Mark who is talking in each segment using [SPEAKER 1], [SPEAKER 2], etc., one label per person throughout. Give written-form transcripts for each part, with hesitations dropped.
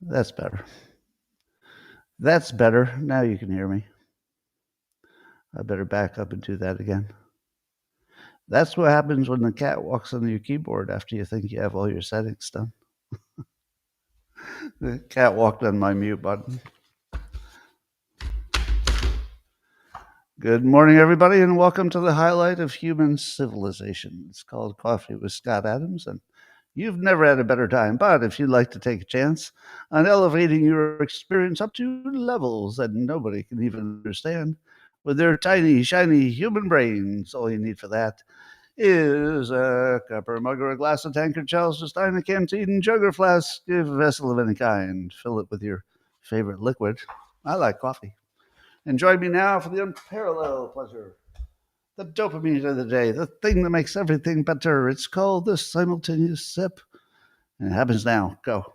[SPEAKER 1] That's better. That's better. Now you can hear me. I better back up and do that again. That's what happens when the cat walks on your keyboard after you think you have all your settings done. The cat walked on my mute button. Good morning, everybody, and welcome to the highlight of human civilization. It's called Coffee with Scott Adams, and you've never had a better time. But if you'd like to take a chance on elevating your experience up to levels that nobody can even understand with their tiny, shiny human brains, all you need for that is a cup or a mug or a glass, a tankard, chalice, a stein, a canteen, jug or flask, a vessel of any kind. Fill it with your favorite liquid. I like coffee. And join me now for the unparalleled pleasure, the dopamine of the day, the thing that makes everything better. It's called the simultaneous sip. And it happens now. Go.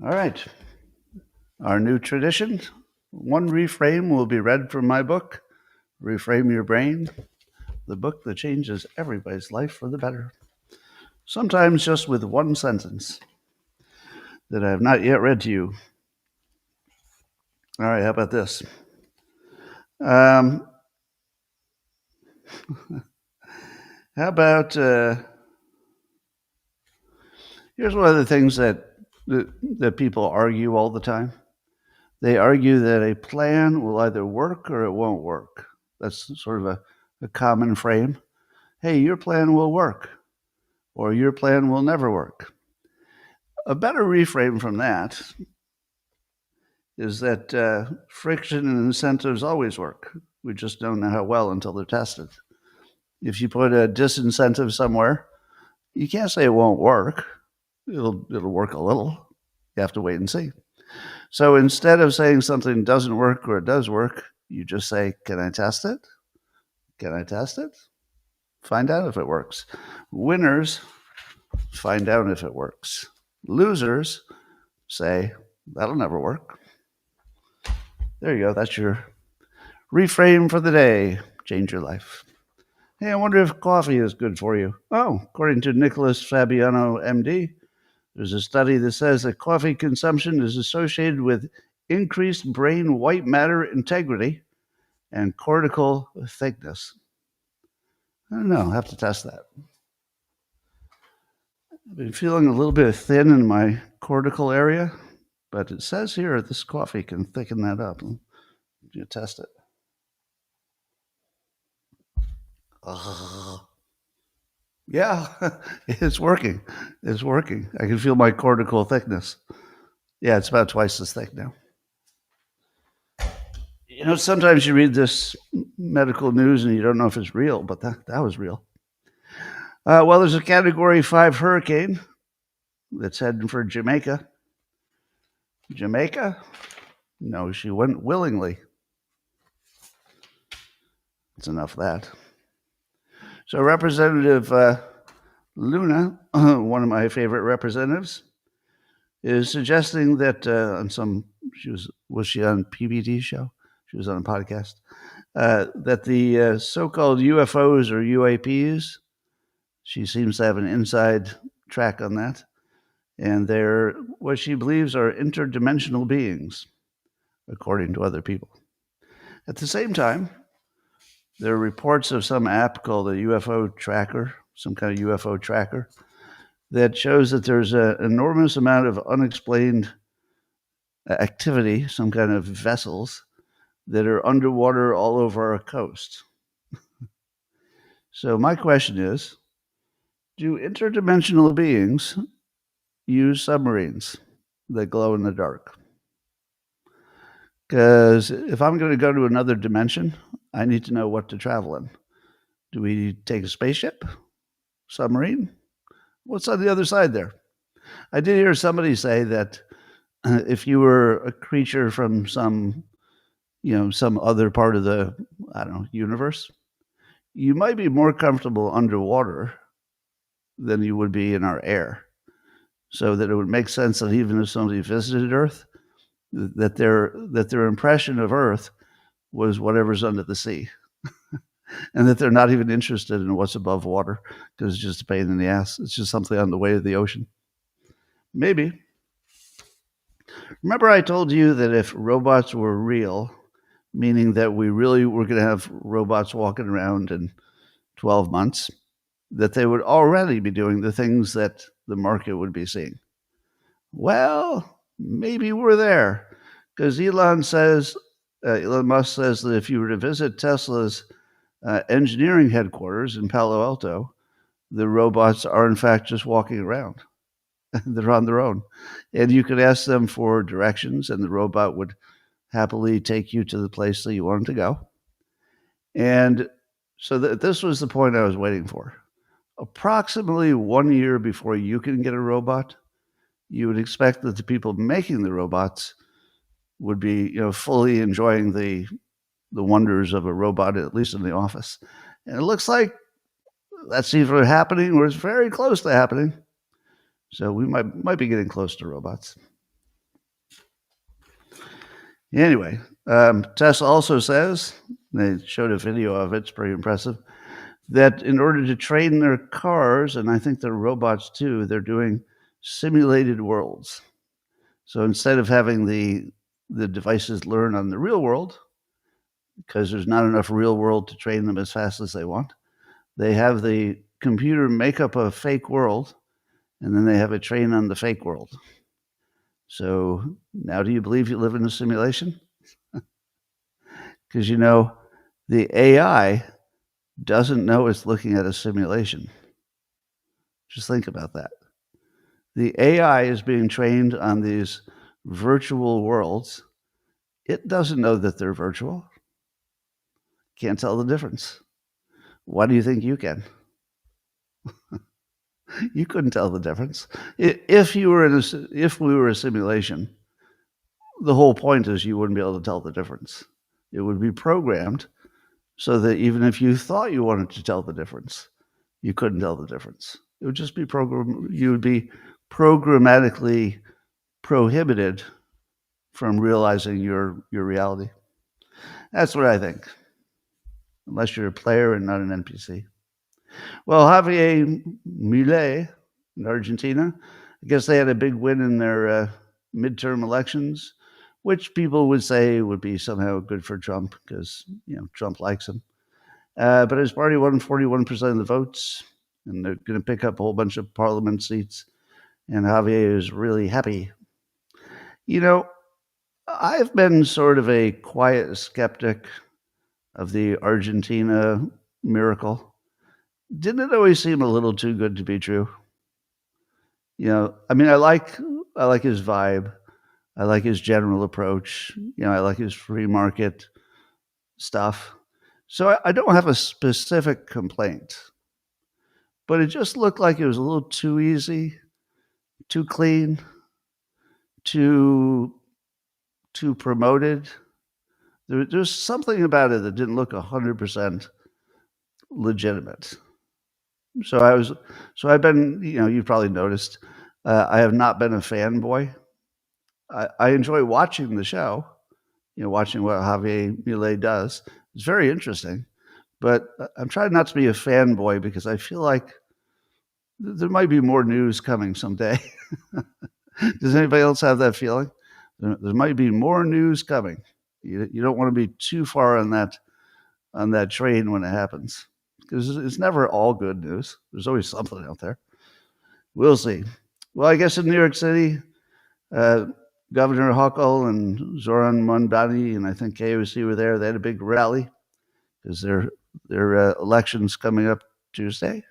[SPEAKER 1] All right. Our new tradition, one reframe will be read from my book, Reframe Your Brain, the book that changes everybody's life for the better. Sometimes just with one sentence that I have not yet read to you. All right, how about this? How about here's one of the things that people argue all the time. They argue that a plan will either work or it won't work. That's sort of a common frame. Hey, your plan will work, or your plan will never work. A better reframe from that is that friction and incentives always work. We just don't know how well until they're tested. If you put a disincentive somewhere, you can't say it won't work. It'll work a little. You have to wait and see. So instead of saying something doesn't work or it does work, you just say, can I test it? Can I test it? Find out if it works. Winners find out if it works. Losers say, that'll never work. There you go. That's your reframe for the day. Change your life. Hey, I wonder if coffee is good for you. Oh, according to Nicholas Fabiano, MD, there's a study that says that coffee consumption is associated with increased brain white matter integrity and cortical thickness. I don't know. I'll have to test that. I've been feeling a little bit thin in my cortical area, but it says here this coffee can thicken that up. You test it. Yeah, it's working. It's working. I can feel my cortical thickness. Yeah, it's about twice as thick now. You know, sometimes you read this medical news and you don't know if it's real, but that was real. Well, there's a Category 5 hurricane that's heading for Jamaica. Jamaica? No, she went willingly. That's enough of that. So Representative Luna, one of my favorite representatives, is suggesting that on some, was she on PBD show? She was on a podcast. That the so-called UFOs or UAPs, she seems to have an inside track on that, and they're what she believes are interdimensional beings, according to other people. At the same time, there are reports of some app called a UFO tracker, some kind of UFO tracker, that shows that there's an enormous amount of unexplained activity, some kind of vessels that are underwater all over our coast. So my question is, do interdimensional beings use submarines that glow in the dark? Because if I'm going to go to another dimension, I need to know what to travel in. Do we take a spaceship? Submarine? What's on the other side there? I did hear somebody say that if you were a creature from some other part of the, universe, you might be more comfortable underwater than you would be in our air. So that it would make sense that even if somebody visited Earth, that their impression of Earth was whatever's under the sea. and that they're not even interested in what's above water because it's just a pain in the ass. It's just something on the way to the ocean. Maybe. Remember, I told you that if robots were real, meaning that we really were going to have robots walking around in 12 months, that they would already be doing the things that the market would be seeing. Well, maybe we're there because Elon Musk says that if you were to visit Tesla's engineering headquarters in Palo Alto, the robots are in fact just walking around. They're on their own. And you could ask them for directions, and the robot would happily take you to the place that you wanted to go. And so this was the point I was waiting for. Approximately 1 year before you can get a robot, you would expect that the people making the robots would be, fully enjoying the wonders of a robot, at least in the office. And it looks like that's either happening or it's very close to happening. So we might be getting close to robots. Anyway, Tesla also says, they showed a video of it, it's pretty impressive, that in order to train their cars, and I think their robots too, they're doing simulated worlds. So instead of having the devices learn on the real world, because there's not enough real world to train them as fast as they want, they have the computer make up a fake world, and then they have it train on the fake world. So now do you believe you live in a simulation? Because the AI doesn't know it's looking at a simulation. Just think about that. The AI is being trained on these virtual worlds. It doesn't know that they're virtual. Can't tell the difference. Why do you think you can? You couldn't tell the difference. If we were a simulation, the whole point is you wouldn't be able to tell the difference. It would be programmed so that even if you thought you wanted to tell the difference, you couldn't tell the difference. It would just be programmed. You would be programmatically prohibited from realizing your reality. That's what I think. Unless you're a player and not an NPC. Well, Javier Milei in Argentina, I guess they had a big win in their midterm elections, which people would say would be somehow good for Trump because Trump likes him. But his party won 41% of the votes, and they're going to pick up a whole bunch of parliament seats. And Javier is really happy. I've been sort of a quiet skeptic of the Argentina miracle. Didn't it always seem a little too good to be true? I like his vibe. I like his general approach. I like his free market stuff. So I don't have a specific complaint. But it just looked like it was a little too easy, too clean, too promoted. There's something about it that didn't look 100% legitimate. So I've been, you've probably noticed, I have not been a fanboy. I enjoy watching the show, watching what Javier Milei does. It's very interesting, but I'm trying not to be a fanboy because I feel like there might be more news coming someday. Does anybody else have that feeling? There might be more news coming. You don't want to be too far on that train when it happens, because it's never all good news. There's always something out there. We'll see. Well, I guess in New York City, Governor Hochul and Zoran Mondani and I think KOC were there. They had a big rally because their election's coming up Tuesday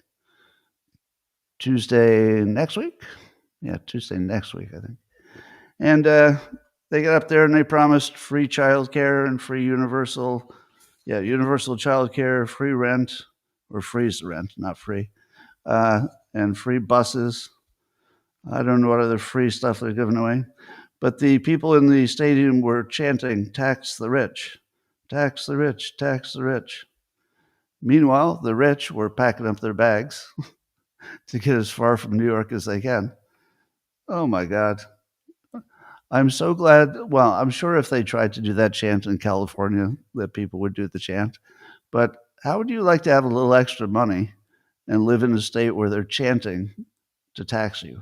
[SPEAKER 1] next week. Yeah, Tuesday next week, I think. And they got up there and they promised free childcare and free universal childcare, free rent, or freeze the rent, not free, and free buses. I don't know what other free stuff they're giving away. But the people in the stadium were chanting, "Tax the rich, tax the rich, tax the rich." Meanwhile, the rich were packing up their bags to get as far from New York as they can. Oh my God. I'm so glad. Well, I'm sure if they tried to do that chant in California, that people would do the chant. But How would you like to have a little extra money and live in a state where they're chanting to tax you?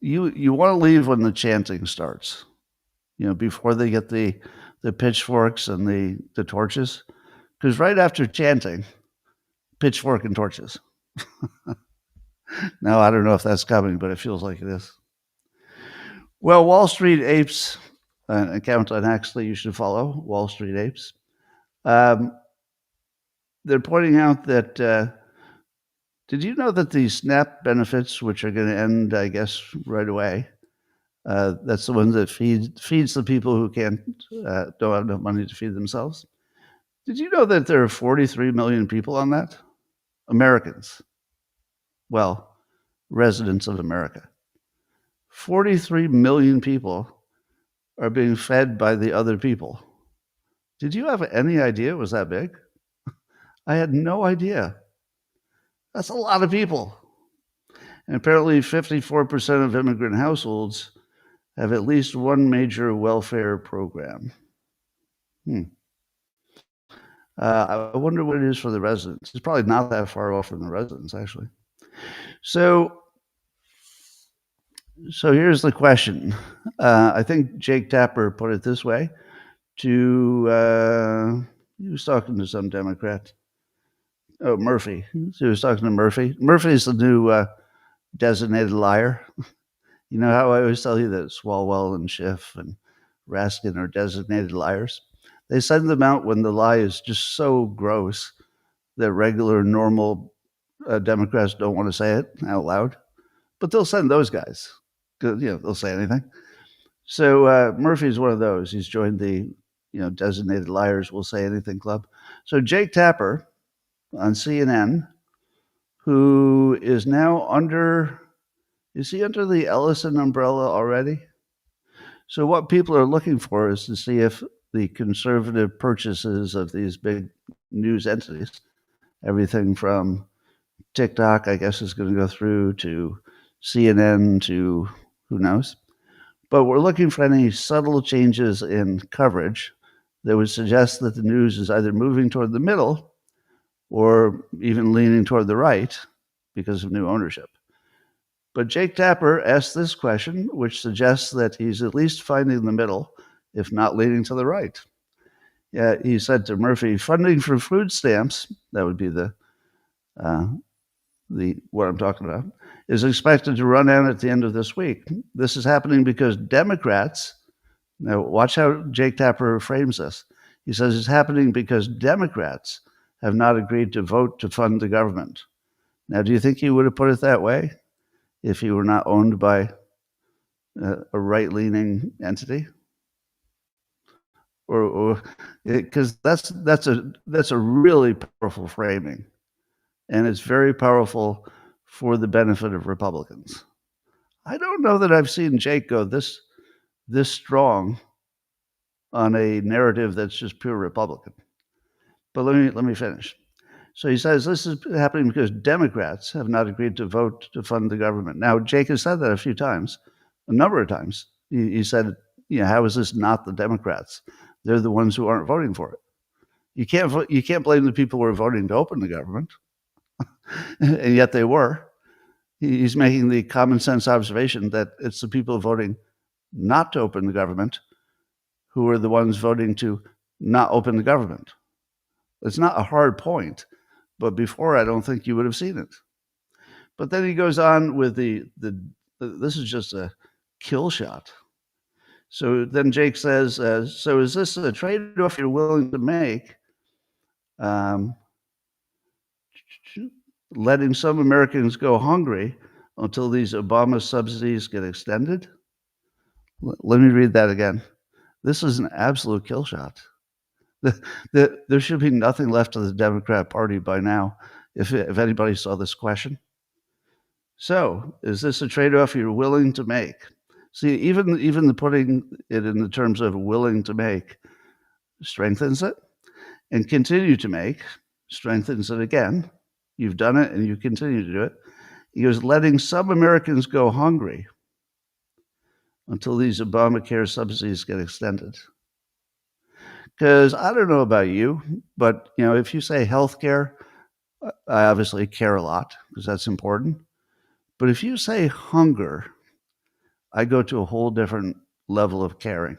[SPEAKER 1] You want to leave when the chanting starts, before they get the pitchforks and the torches, because right after chanting, pitchfork and torches. Now, I don't know if that's coming, but it feels like it is. Well, Wall Street Apes, an account on Axley you should follow, Wall Street Apes. They're pointing out that, did you know that the SNAP benefits, which are going to end, I guess, right away, that's the ones that feeds the people who don't have enough money to feed themselves. Did you know that there are 43 million people on that? Americans. Well, residents of America. 43 million people are being fed by the other people. Did you have any idea it was that big? I had no idea. That's a lot of people. And apparently 54% of immigrant households have at least one major welfare program. I wonder what it is for the residents. It's probably not that far off from the residents, actually. So here's the question. I think Jake Tapper put it this way to, he was talking to some Democrat. Oh, Murphy. So he was talking to Murphy. Murphy's the new designated liar. You know how I always tell you that Swalwell and Schiff and Raskin are designated liars? They send them out when the lie is just so gross that regular, normal Democrats don't want to say it out loud. But they'll send those guys. They'll say anything. So Murphy's one of those. He's joined the designated liars will say anything club. So Jake Tapper on CNN, who is now is he under the Ellison umbrella already? So what people are looking for is to see if the conservative purchases of these big news entities, everything from TikTok, I guess, is going to go through to CNN to who knows. But we're looking for any subtle changes in coverage that would suggest that the news is either moving toward the middle or even leaning toward the right because of new ownership. But Jake Tapper asked this question, which suggests that he's at least finding the middle, if not leaning to the right. Yeah, he said to Murphy, funding for food stamps, that would be the what I'm talking about, is expected to run out at the end of this week. This is happening because Democrats, now watch how Jake Tapper frames this. He says it's happening because Democrats have not agreed to vote to fund the government. Now, do you think he would have put it that way if he were not owned by a right-leaning entity? Or because that's a really powerful framing, and it's very powerful for the benefit of Republicans. I don't know that I've seen Jake go this strong on a narrative that's just pure Republican. But let me finish. So he says this is happening because Democrats have not agreed to vote to fund the government. Now, Jake has said that a number of times. He said, how is this not the Democrats? They're the ones who aren't voting for it. You can't blame the people who are voting to open the government, and yet they were. He's making the common sense observation that it's the people voting not to open the government who are the ones voting to not open the government. It's not a hard point, but before I don't think you would have seen it. But then he goes on with this is just a kill shot. So then Jake says, so is this a trade-off you're willing to make, letting some Americans go hungry until these Obama subsidies get extended? Let me read that again. This is an absolute kill shot. There should be nothing left of the Democrat Party by now if anybody saw this question. So is this a trade-off you're willing to make? See, even the putting it in the terms of willing to make strengthens it, and continue to make strengthens it again. You've done it and you continue to do it. He goes, letting some Americans go hungry until these Obamacare subsidies get extended. Because I don't know about you, but if you say healthcare, I obviously care a lot because that's important. But if you say hunger, I go to a whole different level of caring,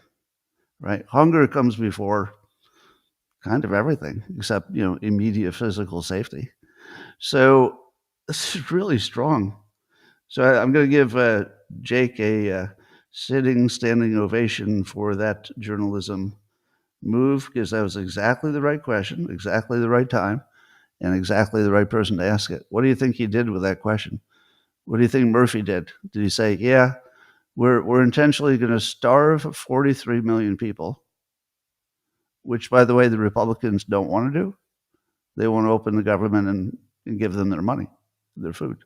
[SPEAKER 1] right? Hunger comes before kind of everything except, immediate physical safety. So this is really strong. So I'm going to give Jake a sitting, standing ovation for that journalism move because that was exactly the right question, exactly the right time, and exactly the right person to ask it. What do you think he did with that question? What do you think Murphy did? Did he say, "Yeah, we're intentionally going to starve 43 million people," which, by the way, the Republicans don't want to do? They want to open the government and give them their money, their food.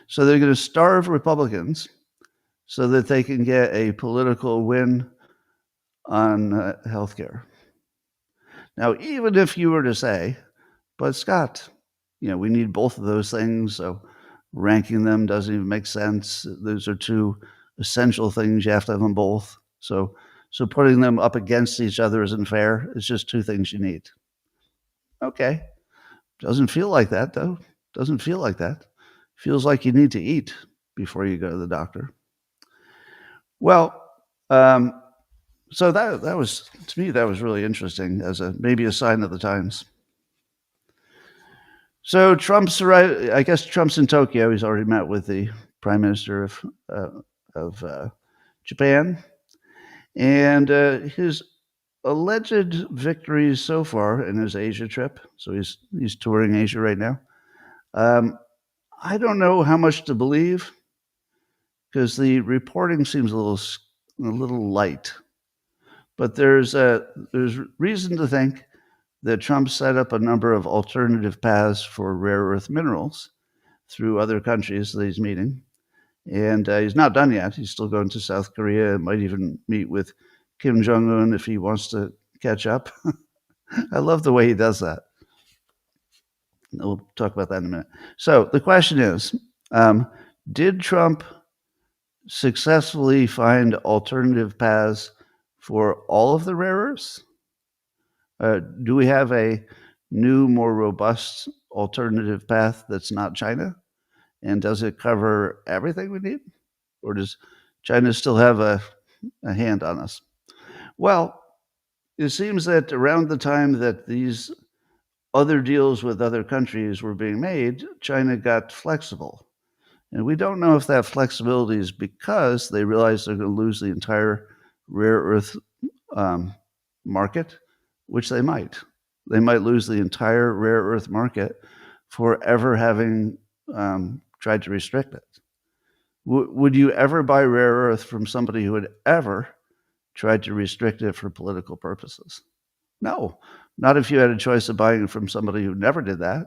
[SPEAKER 1] So they're going to starve Republicans so that they can get a political win on health care. Now, even if you were to say, but Scott, we need both of those things, so ranking them doesn't even make sense. Those are two essential things. You have to have them both. So putting them up against each other isn't fair. It's just two things you need. Okay. Doesn't feel like that, though. Doesn't feel like that. Feels like you need to eat before you go to the doctor. Well, um, so that was, to me, that was really interesting as maybe a sign of the times. So Trump's right. I guess Trump's in Tokyo. He's already met with the prime minister of Japan, and his alleged victories so far in his Asia trip. So he's touring Asia right now. Um, I don't know how much to believe because the reporting seems a little light. But there's reason to think that Trump set up a number of alternative paths for rare earth minerals through other countries that he's meeting. And he's not done yet. He's still going to South Korea, might even meet with Kim Jong un if he wants to catch up. I love the way he does that. We'll talk about that in a minute. So the question is, did Trump successfully find alternative paths for all of the rare earths? Do we have a new, more robust alternative path that's not China? And does it cover everything we need? Or does China still have a hand on us? Well, it seems that around the time that these other deals with other countries were being made, China got flexible. And we don't know if that flexibility is because they realize they're going to lose the entire rare earth um, market, which they might. They might lose the entire rare earth market for ever having tried to restrict it. Would you ever buy rare earth from somebody who had ever tried to restrict it for political purposes? No, not if you had a choice of buying it from somebody who never did that.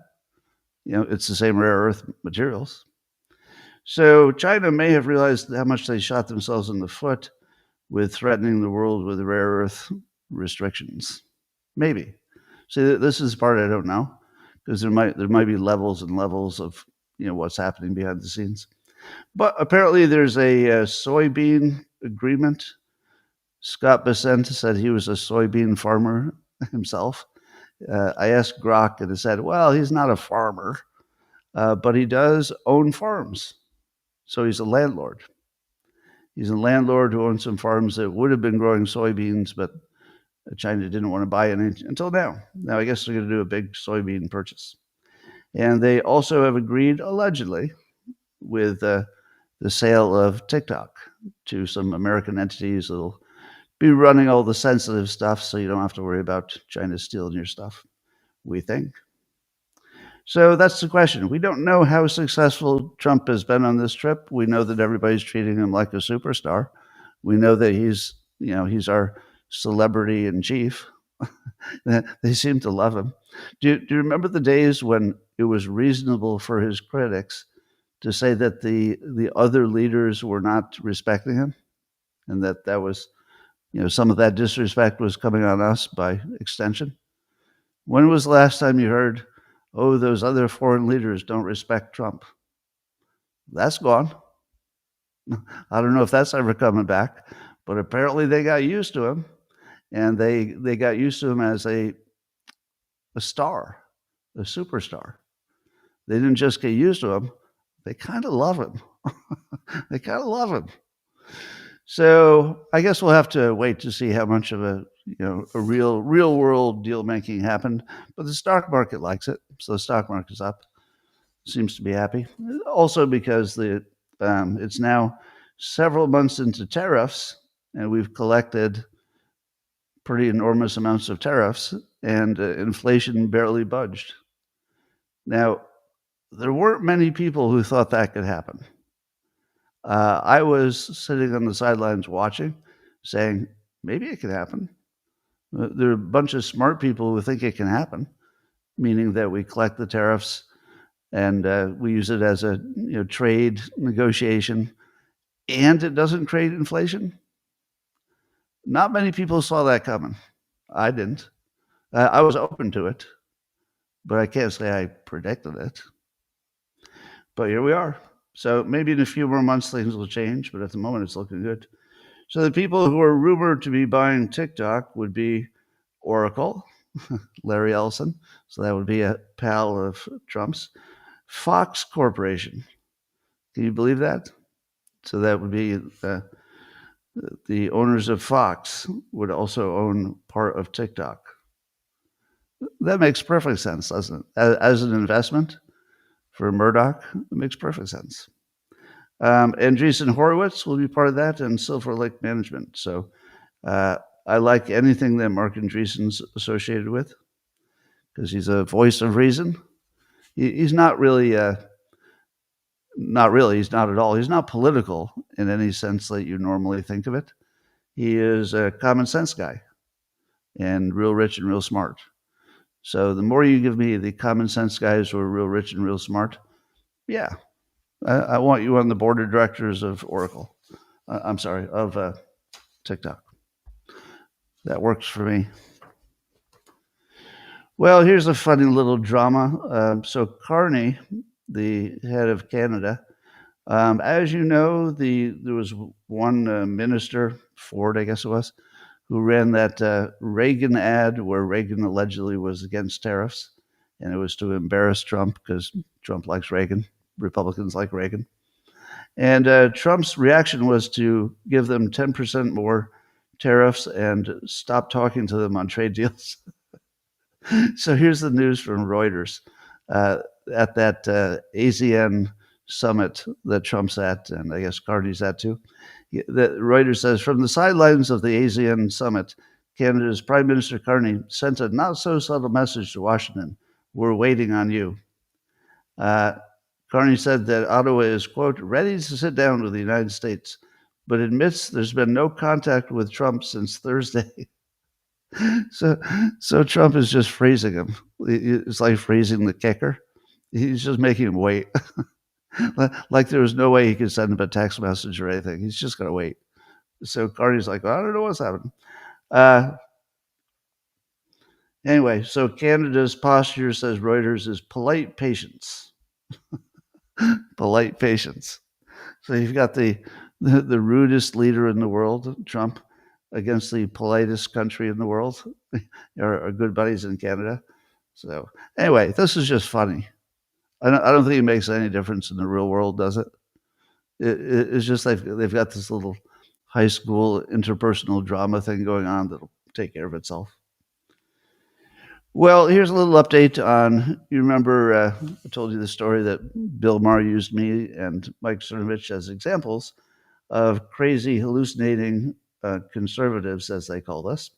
[SPEAKER 1] It's the same rare earth materials. So China may have realized how much they shot themselves in the foot with threatening the world with rare earth restrictions. Maybe. See, this is the part I don't know because there might be levels and levels of what's happening behind the scenes. But apparently, there's a soybean agreement. Scott Bessent said he was a soybean farmer himself. I asked Grok, and he said, "Well, he's not a farmer, but he does own farms, so he's a landlord. He's a landlord who owns some farms that would have been growing soybeans, but China didn't want to buy any until now. Now, I guess they're going to do a big soybean purchase. And they also have agreed, allegedly, with the sale of TikTok to some American entities that'll be running all the sensitive stuff so you don't have to worry about China stealing your stuff, we think. So that's the question. We don't know how successful Trump has been on this trip. We know that everybody's treating him like a superstar. We know that he's our celebrity in chief. They seem to love him. Do you remember the days when it was reasonable for his critics to say that the other leaders were not respecting him, and that was some of that disrespect was coming on us by extension? When was the last time you heard, "Oh, those other foreign leaders don't respect Trump"? That's gone. I don't know if that's ever coming back, but apparently they got used to him. and they got used to him as a star, a superstar. They didn't just get used to him; they kind of love him. They kind of love him. So I guess we'll have to wait to see how much of a real world deal making happened. But the stock market likes it, so the stock market's up. Seems to be happy. Also because it's now several months into tariffs, and we've collected pretty enormous amounts of tariffs, and inflation barely budged. Now, there weren't many people who thought that could happen. I was sitting on the sidelines watching, saying, maybe it could happen. There are a bunch of smart people who think it can happen, meaning that we collect the tariffs and we use it as a trade negotiation, and it doesn't create inflation. Not many people saw that coming. I didn't. I was open to it, but I can't say I predicted it. But here we are. So maybe in a few more months things will change, but at the moment it's looking good. So the people who are rumored to be buying TikTok would be Oracle, Larry Ellison. So that would be a pal of Trump's. Fox Corporation. Can you believe that? So that would be the owners of Fox would also own part of TikTok. That makes perfect sense, doesn't it? As an investment for Murdoch, it makes perfect sense. Andreessen Horowitz will be part of that, and Silver Lake Management. So I like anything that Mark Andreessen's associated with because he's a voice of reason. He's not really, not really, he's not at all. He's not political in any sense that you normally think of it. He is a common sense guy and real rich and real smart. So the more you give me the common sense guys who are real rich and real smart, yeah, I want you on the board of directors of Oracle. I'm sorry, of TikTok. That works for me. Well, here's a funny little drama. So Carney, the head of Canada, as you know, there was one minister, Ford, I guess it was, who ran that Reagan ad where Reagan allegedly was against tariffs, and it was to embarrass Trump because Trump likes Reagan. Republicans like Reagan. And Trump's reaction was to give them 10% more tariffs and stop talking to them on trade deals. So here's the news from Reuters. At that ASEAN summit that Trump's at, and I guess Carney's at too, Reuters says, from the sidelines of the ASEAN summit, Canada's Prime Minister Carney sent a not-so-subtle message to Washington. We're waiting on you. Carney said that Ottawa is, quote, ready to sit down with the United States, but admits there's been no contact with Trump since Thursday. So Trump is just freezing him. It's like freezing the kicker. He's just making him wait. Like there was no way he could send him a text message or anything. He's just going to wait. So Carney's like, I don't know what's happening. Anyway, so Canada's posture, says Reuters, is polite patience. Polite patience. So you've got the rudest leader in the world, Trump, against the politest country in the world, our good buddies in Canada. So anyway, this is just funny. I don't think it makes any difference in the real world, does it? It's just like they've got this little high school interpersonal drama thing going on that'll take care of itself. Well, here's a little update on, you remember I told you the story that Bill Maher used me and Mike Cernovich as examples of crazy hallucinating conservatives, as they call us,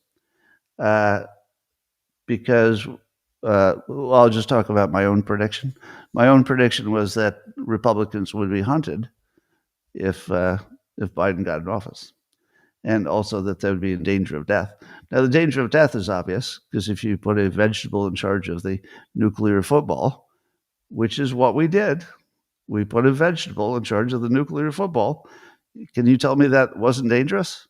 [SPEAKER 1] because well, I'll just talk about my own prediction. My own prediction was that Republicans would be hunted if Biden got in office, and also that they would be in danger of death. Now, the danger of death is obvious, because if you put a vegetable in charge of the nuclear football, which is what we did, we put a vegetable in charge of the nuclear football. Can you tell me that wasn't dangerous?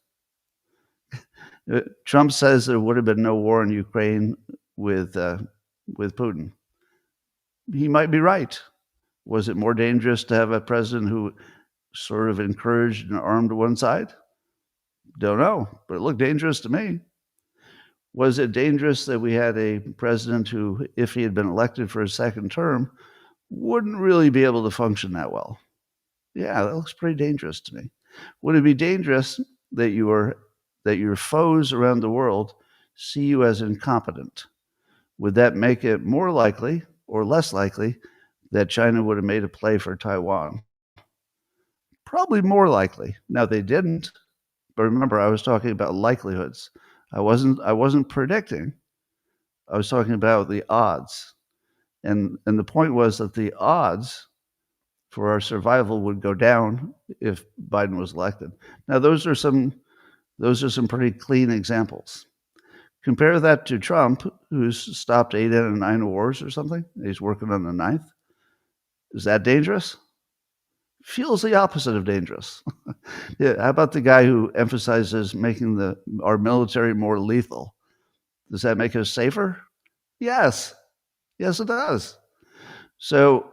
[SPEAKER 1] Trump says there would have been no war in Ukraine with Putin. He might be right. Was it more dangerous to have a president who sort of encouraged and armed one side? Don't know, but it looked dangerous to me. Was it dangerous that we had a president who, if he had been elected for a second term, wouldn't really be able to function that well? Yeah, that looks pretty dangerous to me. Would it be dangerous that your foes around the world see you as incompetent? Would that make it more likely or less likely that China would have made a play for Taiwan? Probably more likely. Now they didn't, but remember I was talking about likelihoods. I wasn't predicting. I was talking about the odds. And the point was that the odds for our survival would go down if Biden was elected. Now those are some pretty clean examples. Compare that to Trump, who's stopped 8 out of 9 wars or something. He's working on the ninth. Is that dangerous? Feels the opposite of dangerous. Yeah, how about the guy who emphasizes making our military more lethal? Does that make us safer? Yes. Yes, it does. So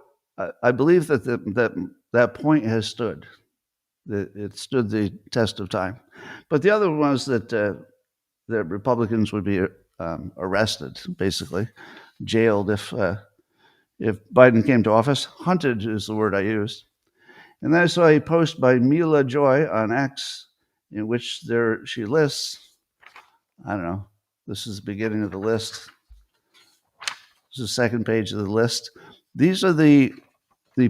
[SPEAKER 1] I believe that point has stood. It stood the test of time. But the other one was that Republicans would be arrested, basically, jailed if Biden came to office. Hunted is the word I used. And then I saw a post by Mila Joy on X in which she lists, I don't know, this is the beginning of the list. This is the second page of the list. These are the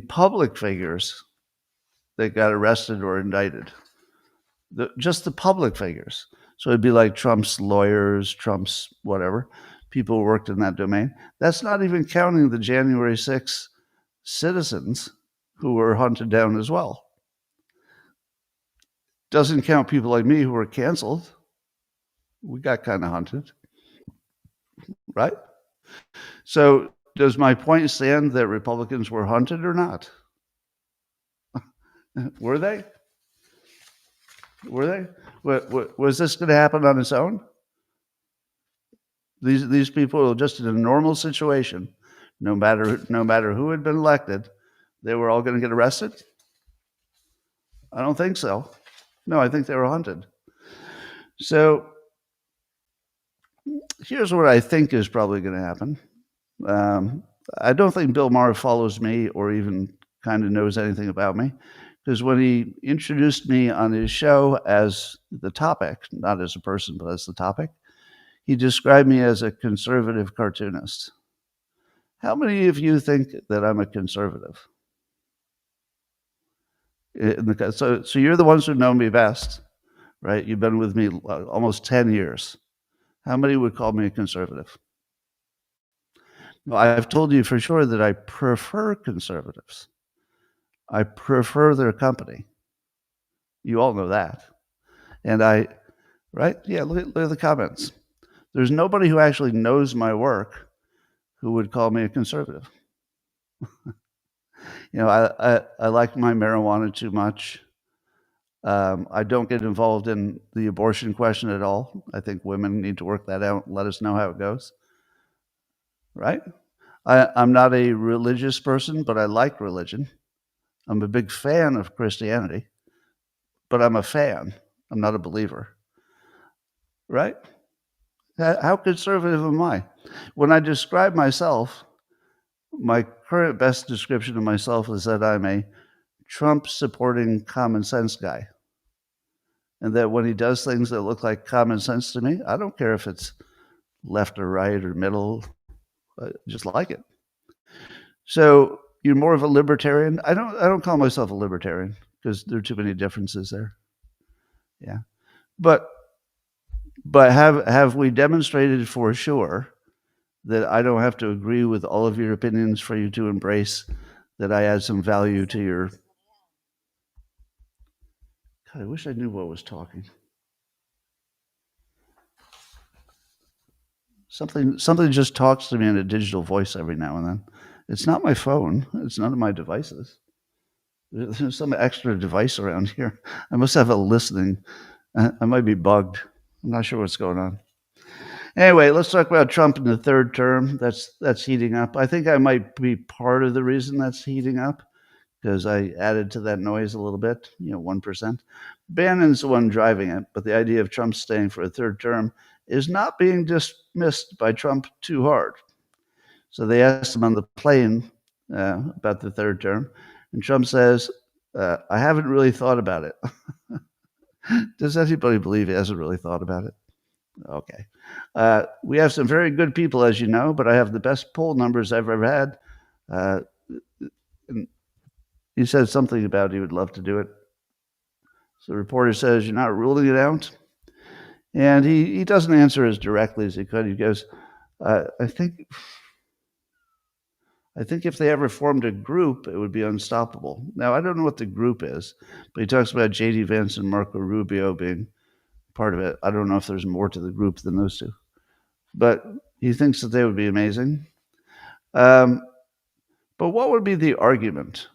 [SPEAKER 1] public figures that got arrested or indicted. Just the public figures. So it'd be like Trump's lawyers, Trump's whatever, people who worked in that domain. That's not even counting the January 6th citizens who were hunted down as well. Doesn't count people like me who were canceled. We got kind of hunted, right? So does my point stand that Republicans were hunted or not? Were they? Were they? Was this going to happen on its own? These people were just in a normal situation, no matter who had been elected, they were all going to get arrested? I don't think so. No, I think they were hunted. So here's what I think is probably going to happen. I don't think Bill Maher follows me or even kind of knows anything about me, because when he introduced me on his show as the topic, not as a person, but as the topic, he described me as a conservative cartoonist. How many of you think that I'm a conservative? So you're the ones who know me best, right? You've been with me almost 10 years. How many would call me a conservative? Well, I've told you for sure that I prefer conservatives. I prefer their company. You all know that. And right? Yeah, look at the comments. There's nobody who actually knows my work who would call me a conservative. I like my marijuana too much. I don't get involved in the abortion question at all. I think women need to work that out and let us know how it goes. Right? I'm not a religious person, but I like religion. I'm a big fan of Christianity, but I'm a fan. I'm not a believer. Right? How conservative am I? When I describe myself, my current best description of myself is that I'm a Trump-supporting common sense guy. And that when he does things that look like common sense to me, I don't care if it's left or right or middle, I just like it. So you're more of a libertarian? I don't call myself a libertarian because there are too many differences there. Yeah. But have we demonstrated for sure that I don't have to agree with all of your opinions for you to embrace that I add some value to your... God, I wish I knew what was talking. Something just talks to me in a digital voice every now and then. It's not my phone. It's none of my devices. There's some extra device around here. I must have a listening. I might be bugged. I'm not sure what's going on. Anyway, let's talk about Trump in the third term. That's heating up. I think I might be part of the reason that's heating up, because I added to that noise a little bit, 1%. Bannon's the one driving it, but the idea of Trump staying for a third term is not being dismissed by Trump too hard. So they asked him on the plane about the third term, and Trump says, I haven't really thought about it. Does anybody believe he hasn't really thought about it? Okay. We have some very good people, as you know, but I have the best poll numbers I've ever had. And he said something about he would love to do it. So the reporter says, you're not ruling it out? And he doesn't answer as directly as he could. He goes, I think if they ever formed a group, it would be unstoppable. Now, I don't know what the group is, but he talks about J.D. Vance and Marco Rubio being part of it. I don't know if there's more to the group than those two. But he thinks that they would be amazing. But what would be the argument?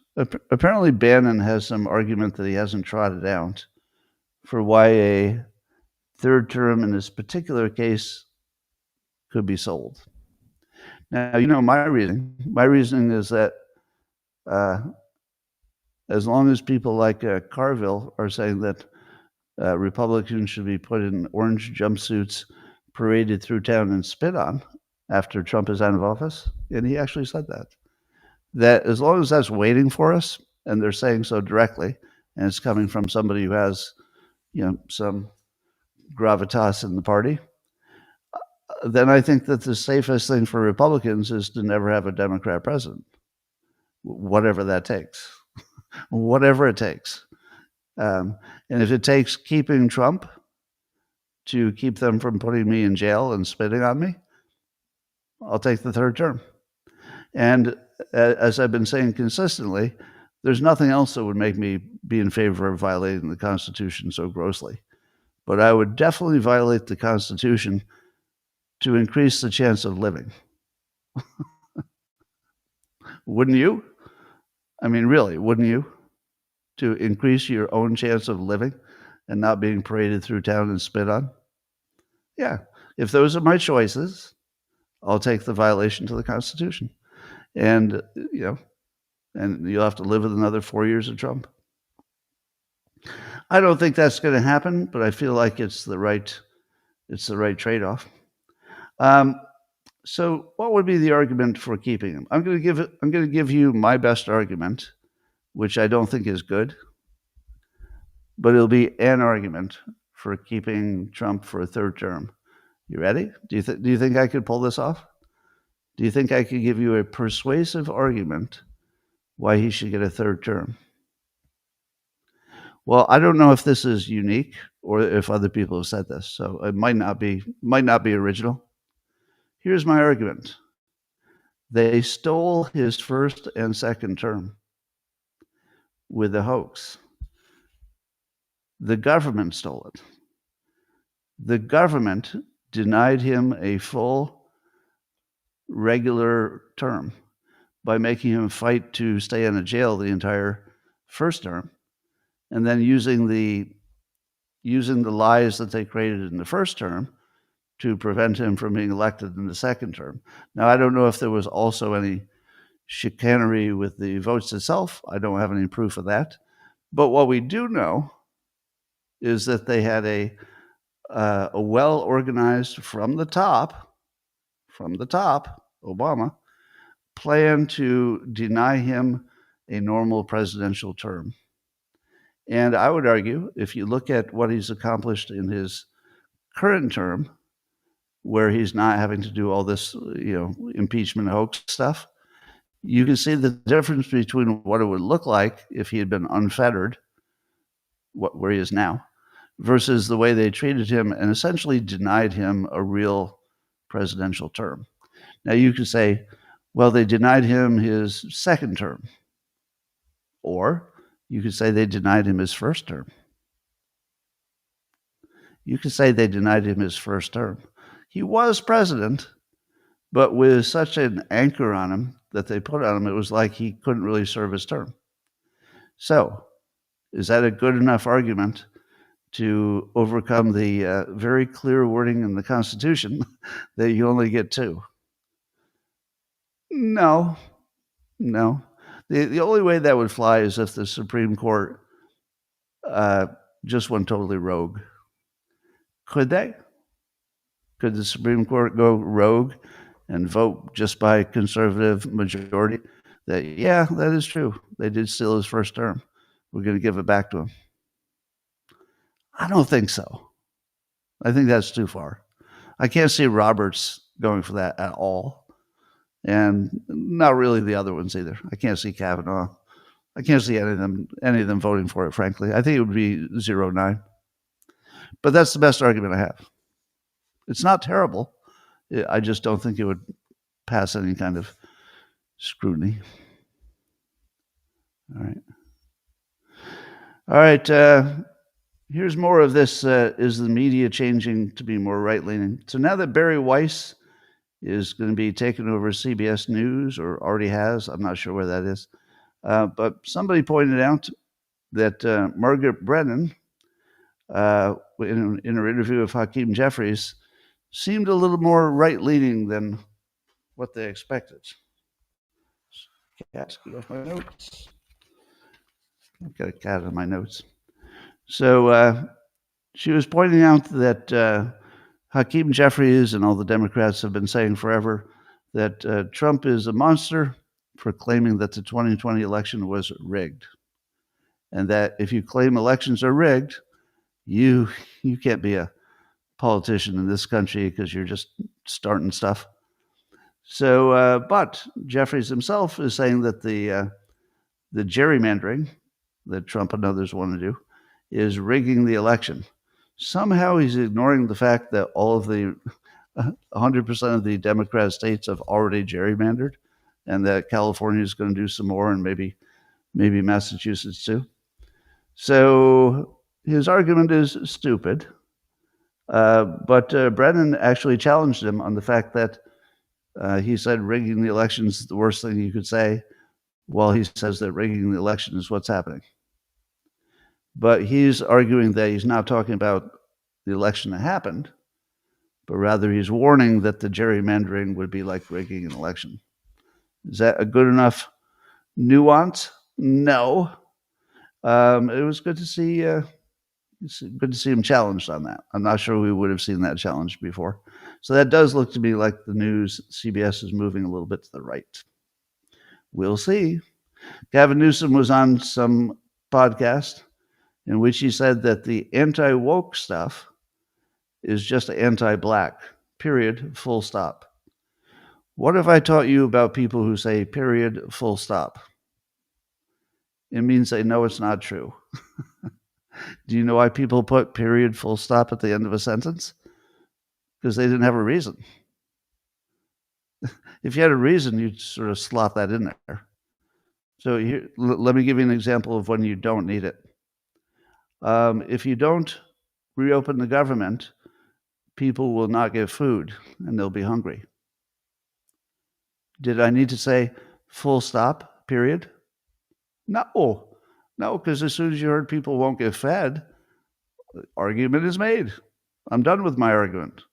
[SPEAKER 1] Apparently, Bannon has some argument that he hasn't trotted out for why a third term in this particular case could be sold. Now, you know my reasoning. My reasoning is that as long as people like Carville are saying that Republicans should be put in orange jumpsuits, paraded through town, and spit on after Trump is out of office, and he actually said that as long as that's waiting for us, and they're saying so directly, and it's coming from somebody who has, some gravitas in the party, then I think that the safest thing for Republicans is to never have a Democrat president, whatever that takes, whatever it takes. And if it takes keeping Trump to keep them from putting me in jail and spitting on me, I'll take the third term. And as I've been saying consistently, there's nothing else that would make me be in favor of violating the Constitution so grossly. But I would definitely violate the Constitution to increase the chance of living. Wouldn't you? I mean, really, wouldn't you? To increase your own chance of living and not being paraded through town and spit on? Yeah. If those are my choices, I'll take the violation to the Constitution. And, and you'll have to live with another 4 years of Trump. I don't think that's going to happen, but I feel like it's the right trade-off. So what would be the argument for keeping him? I'm going to give you my best argument, which I don't think is good, but it'll be an argument for keeping Trump for a third term. You ready? Do you think I could pull this off? Do you think I could give you a persuasive argument why he should get a third term? Well, I don't know if this is unique or if other people have said this, so it might not be original. Here's my argument. They stole his first and second term with a hoax. The government stole it. The government denied him a full regular term by making him fight to stay in a jail the entire first term, and then using the lies that they created in the first term to prevent him from being elected in the second term. Now, I don't know if there was also any chicanery with the votes itself. I don't have any proof of that. But what we do know is that they had a well-organized from the top, Obama, plan to deny him a normal presidential term. And I would argue, if you look at what he's accomplished in his current term, where he's not having to do all this, impeachment hoax stuff, you can see the difference between what it would look like if he had been unfettered, where he is now, versus the way they treated him and essentially denied him a real presidential term. Now, you could say, well, they denied him his second term. Or you could say they denied him his first term. You could say they denied him his first term. He was president, but with such an anchor on him that they put on him, it was like he couldn't really serve his term. So, is that a good enough argument to overcome the very clear wording in the Constitution that you only get two? No. The only way that would fly is if the Supreme Court just went totally rogue. Could they? Could the Supreme Court go rogue and vote just by conservative majority that, yeah, that is true. They did steal his first term. We're going to give it back to him? I don't think so. I think that's too far. I can't see Roberts going for that at all. And not really the other ones either. I can't see Kavanaugh. I can't see any of them voting for it, frankly. I think it would be 0-9. But that's the best argument I have. It's not terrible. I just don't think it would pass any kind of scrutiny. All right. All right. Here's more of this. Is the media changing to be more right-leaning? So now that Barry Weiss is going to be taking over CBS News, or already has, I'm not sure where that is, but somebody pointed out that Margaret Brennan, in her interview with Hakeem Jeffries, seemed a little more right-leaning than what they expected. Cats, get off my notes. I've got a cat in my notes. So she was pointing out that Hakeem Jeffries and all the Democrats have been saying forever that Trump is a monster for claiming that the 2020 election was rigged, and that if you claim elections are rigged, you can't be a politician in this country because you're just starting stuff. So, but Jeffries himself is saying that the gerrymandering that Trump and others want to do is rigging the election. Somehow he's ignoring the fact that all of the 100% of the Democrat states have already gerrymandered, and that California is going to do some more, and maybe Massachusetts too. So his argument is stupid. But Brennan actually challenged him on the fact that he said rigging the elections is the worst thing you could say, while he says that rigging the election is what's happening. But he's arguing that he's not talking about the election that happened, but rather he's warning that the gerrymandering would be like rigging an election. Is that a good enough nuance? No. It was good to see him challenged on that. I'm not sure we would have seen that challenge before. So that does look to me like the news, CBS is moving a little bit to the right. We'll see. Gavin Newsom was on some podcast in which he said that the anti-woke stuff is just anti-black, period, full stop. What if I taught you about people who say period, full stop? It means they know it's not true. Do you know why people put period, full stop at the end of a sentence? Because they didn't have a reason. If you had a reason, you'd sort of slot that in there. So here, let me give you an example of when you don't need it. If you don't reopen the government, people will not get food and they'll be hungry. Did I need to say full stop, period? No, because as soon as you heard people won't get fed, argument is made. I'm done with my argument.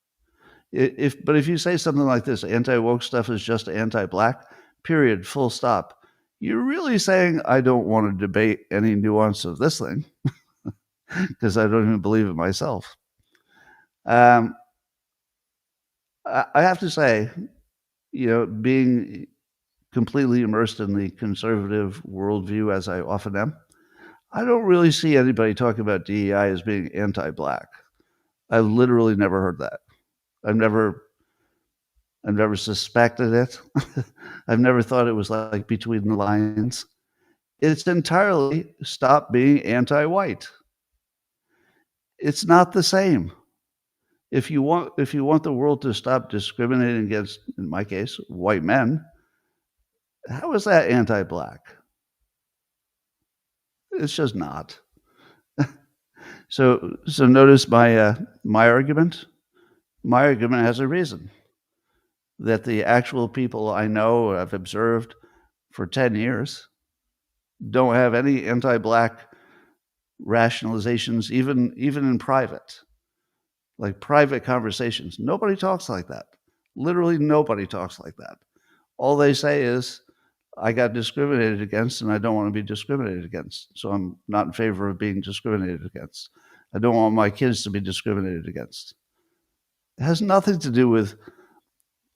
[SPEAKER 1] But if you say something like this, anti-woke stuff is just anti-black, period, full stop, you're really saying I don't want to debate any nuance of this thing because I don't even believe it myself. I have to say, being completely immersed in the conservative worldview, as I often am, I don't really see anybody talking about DEI as being anti-black. I've literally never heard that. I've never suspected it. I've never thought it was like between the lines. It's entirely stop being anti-white. It's not the same. If you want the world to stop discriminating against, in my case, white men, how is that anti-black? It's just not. So notice my argument. My argument has a reason. That the actual people I know or I've observed for 10 years don't have any anti-black rationalizations, even in private, like private conversations. Nobody talks like that. Literally nobody talks like that. All they say is, I got discriminated against and I don't want to be discriminated against. So I'm not in favor of being discriminated against. I don't want my kids to be discriminated against. It has nothing to do with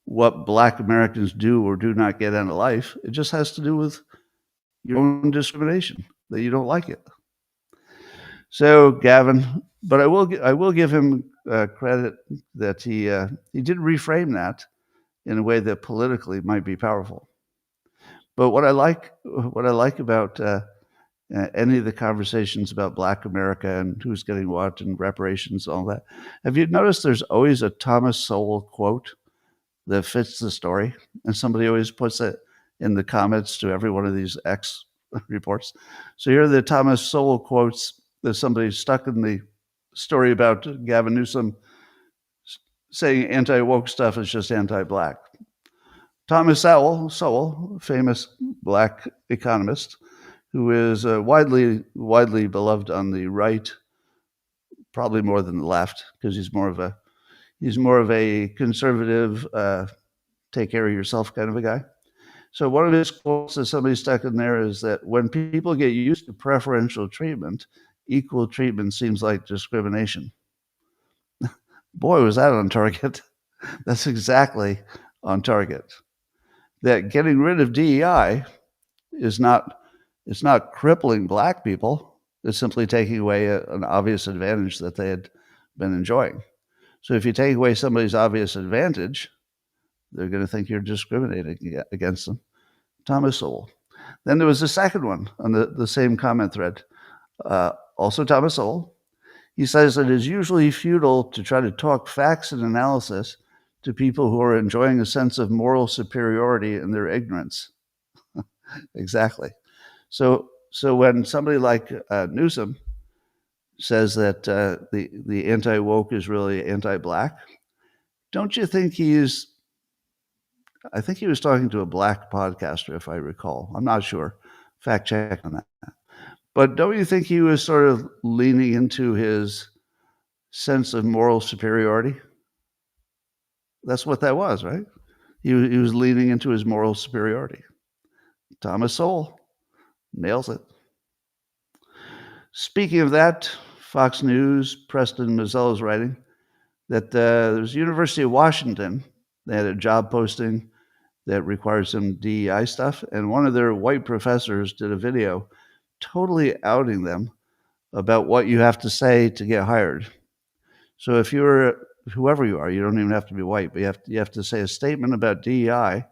[SPEAKER 1] what Black Americans do or do not get out of life. It just has to do with your own discrimination, that you don't like it. So Gavin, but I will give him credit that he did reframe that in a way that politically might be powerful. But what I like about any of the conversations about Black America and who's getting what and reparations and all that, have you noticed there's always a Thomas Sowell quote that fits the story, and somebody always puts it in the comments to every one of these X reports. So here are the Thomas Sowell quotes that somebody stuck in the story about Gavin Newsom saying anti-woke stuff is just anti-Black. Thomas Sowell, famous Black economist, who is widely beloved on the right, probably more than the left, because he's more of a conservative, take care of yourself kind of a guy. So one of his quotes that somebody stuck in there is that when people get used to preferential treatment, equal treatment seems like discrimination. Boy, was that on target. That's exactly on target. That getting rid of DEI is not it's not crippling Black people. It's simply taking away an obvious advantage that they had been enjoying. So if you take away somebody's obvious advantage, they're going to think you're discriminating against them. Thomas Sowell. Then there was a second one on the same comment thread. Also Thomas Sowell. He says it is usually futile to try to talk facts and analysis to people who are enjoying a sense of moral superiority in their ignorance. Exactly. So when somebody like Newsom says that the anti-woke is really anti-Black, don't you think I think he was talking to a Black podcaster, if I recall. I'm not sure. Fact check on that. But don't you think he was sort of leaning into his sense of moral superiority? That's what that was, right? He was leaning into his moral superiority. Thomas Sowell nails it. Speaking of that, Fox News, Preston Mazello's writing that there's University of Washington. They had a job posting that required some DEI stuff, and one of their white professors did a video totally outing them about what you have to say to get hired. So if you're whoever you are, you don't even have to be white, but you have to say a statement about DEI.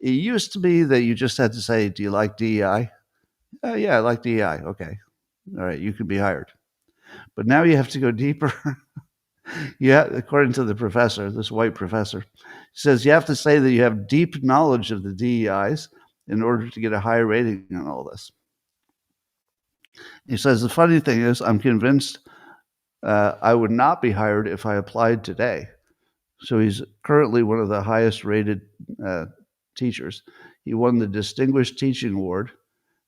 [SPEAKER 1] It used to be that you just had to say, "Do you like DEI?" Yeah, I like DEI. Okay, all right, you can be hired. But now you have to go deeper. Yeah, according to the professor, this white professor, he says you have to say that you have deep knowledge of the DEIs in order to get a high rating on all this. He says the funny thing is, I'm convinced I would not be hired if I applied today. So he's currently one of the highest rated teachers. He won the Distinguished Teaching Award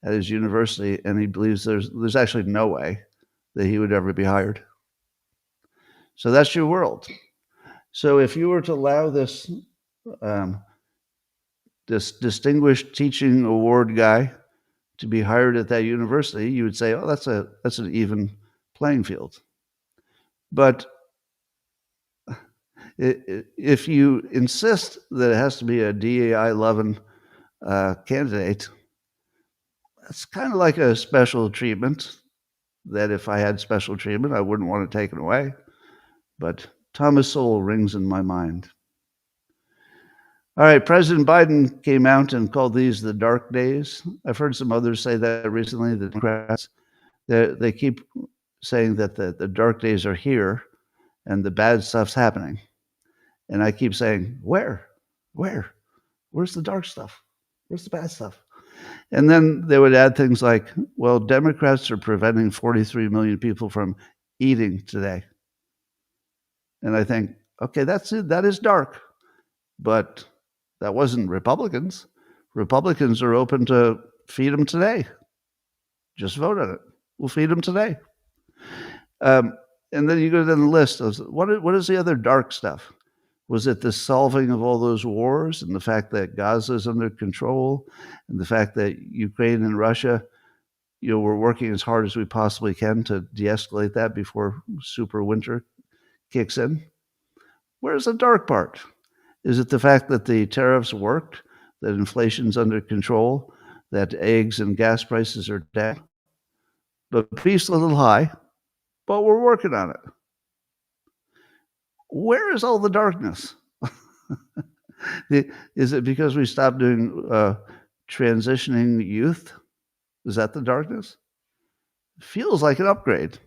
[SPEAKER 1] at his university, and he believes there's actually no way that he would ever be hired. So that's your world. So if you were to allow this Distinguished Teaching Award guy to be hired at that university, you would say, "Oh, that's an even playing field." But if you insist that it has to be a DEI loving candidate, that's kind of like a special treatment. That if I had special treatment, I wouldn't want it taken away. But Thomas Sowell rings in my mind. All right, President Biden came out and called these the dark days. I've heard some others say that recently, the Democrats. They keep saying that the dark days are here and the bad stuff's happening. And I keep saying, where? Where's the dark stuff? Where's the bad stuff? And then they would add things like, well, Democrats are preventing 43 million people from eating today. And I think, okay, that's it. That is dark. But that wasn't Republicans. Republicans are open to feed them today. Just vote on it. We'll feed them today. And then you go down the list of what is the other dark stuff? Was it the solving of all those wars and the fact that Gaza is under control and the fact that Ukraine and Russia, we're working as hard as we possibly can to de-escalate that before super winter kicks in? Where's the dark part? Is it the fact that the tariffs worked, that inflation's under control, that eggs and gas prices are down? The beef's a little high, but we're working on it. Where is all the darkness? Is it because we stopped doing transitioning youth? Is that the darkness? Feels like an upgrade.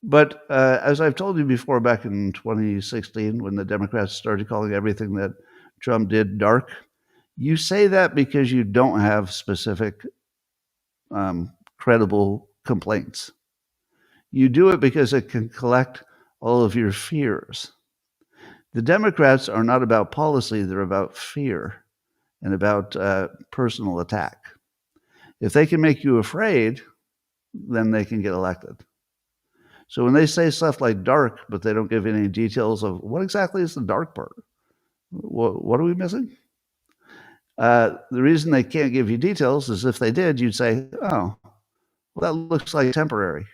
[SPEAKER 1] But as I've told you before, back in 2016, when the Democrats started calling everything that Trump did dark, you say that because you don't have specific, credible complaints. You do it because it can collect all of your fears. The Democrats are not about policy, they're about fear and about personal attack. If they can make you afraid, then they can get elected. So when they say stuff like dark, but they don't give any details of what exactly is the dark part, what are we missing? The reason they can't give you details is if they did, you'd say, oh, well, that looks like temporary.